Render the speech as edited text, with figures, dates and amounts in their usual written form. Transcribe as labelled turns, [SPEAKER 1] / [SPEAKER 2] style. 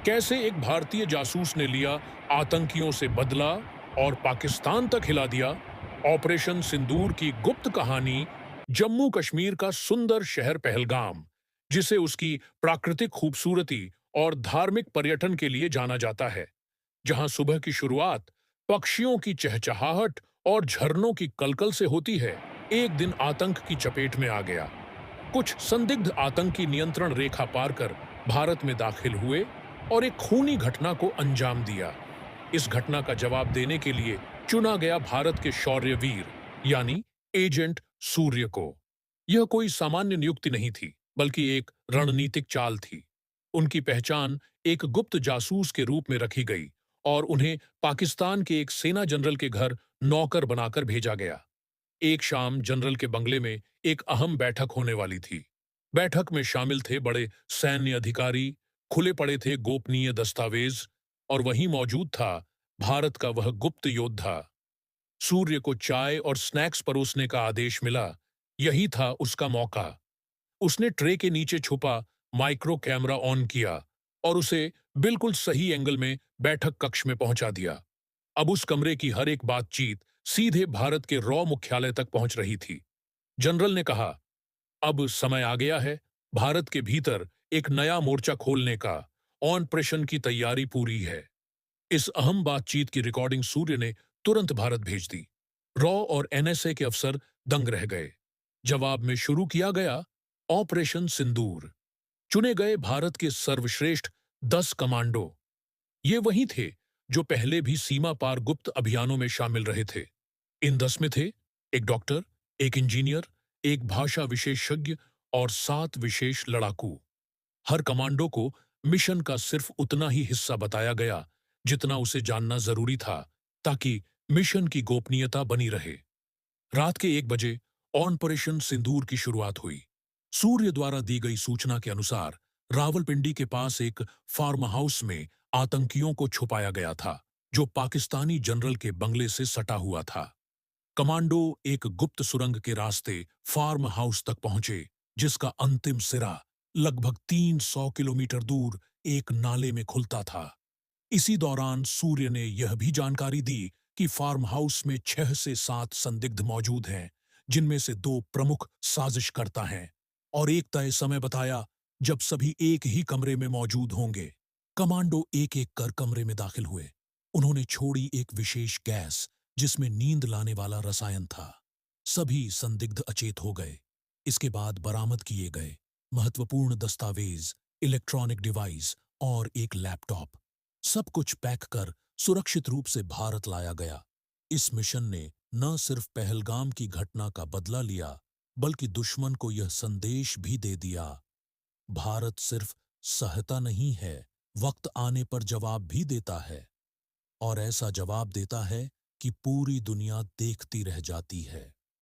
[SPEAKER 1] कैसे एक भारतीय जासूस ने लिया आतंकियों से बदला और पाकिस्तान तक हिला दिया। ऑपरेशन सिंदूर की गुप्त कहानी। जम्मू कश्मीर का सुंदर शहर पहलगाम, जिसे उसकी प्राकृतिक खूबसूरती और धार्मिक पर्यटन के लिए जाना जाता है, जहां सुबह की शुरुआत पक्षियों की चहचहाहट और झरनों की कलकल से होती है, एक दिन आतंक की चपेट में आ गया। कुछ संदिग्ध आतंकी नियंत्रण रेखा पार कर भारत में दाखिल हुए और एक खूनी घटना को अंजाम दिया। इस घटना का जवाब देने के लिए चुना गया भारत के शौर्यवीर, यानी एजेंट सूर्य को। यह कोई सामान्य नियुक्ति नहीं थी, बल्कि एक रणनीतिक चाल थी। उनकी पहचान एक गुप्त जासूस के रूप में रखी गई और उन्हें पाकिस्तान के एक सेना जनरल के घर नौकर बनाकर भेजा गया। एक शाम जनरल के बंगले में एक अहम बैठक होने वाली थी। बैठक में शामिल थे बड़े सैन्य अधिकारी, खुले पड़े थे गोपनीय दस्तावेज, और वहीं मौजूद था भारत का वह गुप्त योद्धा। सूर्य को चाय और स्नैक्स परोसने का आदेश मिला। यही था उसका मौका। उसने ट्रे के नीचे छुपा माइक्रो कैमरा ऑन किया और उसे बिल्कुल सही एंगल में बैठक कक्ष में पहुंचा दिया। अब उस कमरे की हर एक बातचीत सीधे भारत के रॉ मुख्यालय तक पहुंच रही थी। जनरल ने कहा, अब समय आ गया है भारत के भीतर एक नया मोर्चा खोलने का। ऑपरेशन की तैयारी पूरी है। इस अहम बातचीत की रिकॉर्डिंग सूर्य ने तुरंत भारत भेज दी। रॉ और एनएसए के अफसर दंग रह गए। जवाब में शुरू किया गया ऑपरेशन सिंदूर। चुने गए भारत के सर्वश्रेष्ठ 10 कमांडो। ये वही थे जो पहले भी सीमा पार गुप्त अभियानों में शामिल रहे थे। इन 10 में थे एक डॉक्टर, एक इंजीनियर, एक भाषा विशेषज्ञ और 7 विशेष लड़ाकू। हर कमांडो को मिशन का सिर्फ उतना ही हिस्सा बताया गया जितना उसे जानना जरूरी था, ताकि मिशन की गोपनीयता बनी रहे। रात के 1 बजे ऑपरेशन सिंदूर की शुरुआत हुई। सूर्य द्वारा दी गई सूचना के अनुसार रावलपिंडी के पास एक फार्म हाउस में आतंकियों को छुपाया गया था, जो पाकिस्तानी जनरल के बंगले से सटा हुआ था। कमांडो एक गुप्त सुरंग के रास्ते फार्म हाउस तक पहुंचे, जिसका अंतिम सिरा लगभग 300 किलोमीटर दूर एक नाले में खुलता था। इसी दौरान सूर्य ने यह भी जानकारी दी कि फार्म हाउस में 6 से 7 संदिग्ध मौजूद हैं, जिनमें से 2 प्रमुख साजिशकर्ता हैं, और एक तय समय बताया जब सभी एक ही कमरे में मौजूद होंगे। कमांडो एक-एक कर कमरे में दाखिल हुए। उन्होंने छोड़ी एक विशेष गैस, जिसमें नींद लाने वाला रसायन था। सभी संदिग्ध अचेत हो गए। इसके बाद बरामद किए गए महत्वपूर्ण दस्तावेज, इलेक्ट्रॉनिक डिवाइस और एक लैपटॉप, सब कुछ पैक कर सुरक्षित रूप से भारत लाया गया। इस मिशन ने न सिर्फ पहलगाम की घटना का बदला लिया, बल्कि दुश्मन को यह संदेश भी दे दिया, भारत सिर्फ सहता नहीं है, वक्त आने पर जवाब भी देता है, और ऐसा जवाब देता है कि पूरी दुनिया देखती रह जाती है।